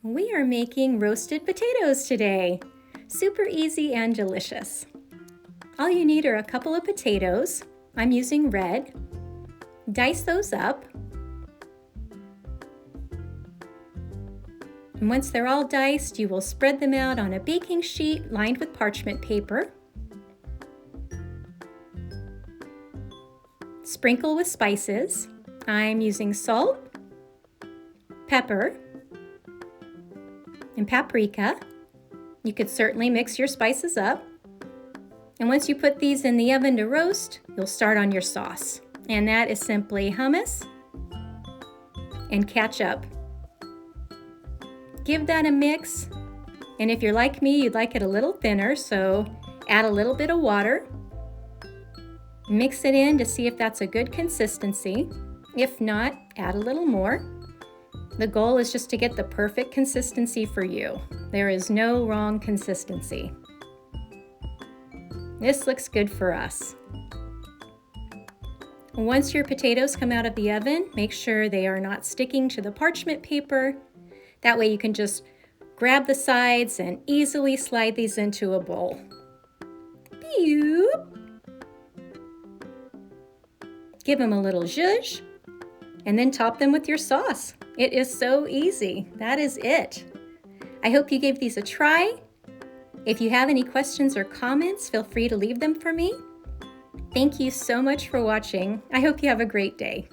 We are making roasted potatoes today. Super easy and delicious. All you need are a couple of potatoes. I'm using red. Dice those up. And once they're all diced, you will spread them out on a baking sheet lined with parchment paper. Sprinkle with spices. I'm using salt, pepper, and paprika. You could certainly mix your spices up. And once you put these in the oven to roast, you'll start on your sauce. And that is simply hummus and ketchup. Give that a mix. And if you're like me, you'd like it a little thinner, so add a little bit of water. Mix it in to see if that's a good consistency. If not, add a little more. The goal is just to get the perfect consistency for you. There is no wrong consistency. This looks good for us. Once your potatoes come out of the oven, make sure they are not sticking to the parchment paper. That way you can just grab the sides and easily slide these into a bowl. Boop. Give them a little zhuzh, and then top them with your sauce. It is so easy. That is it. I hope you gave these a try. If you have any questions or comments, feel free to leave them for me. Thank you so much for watching. I hope you have a great day.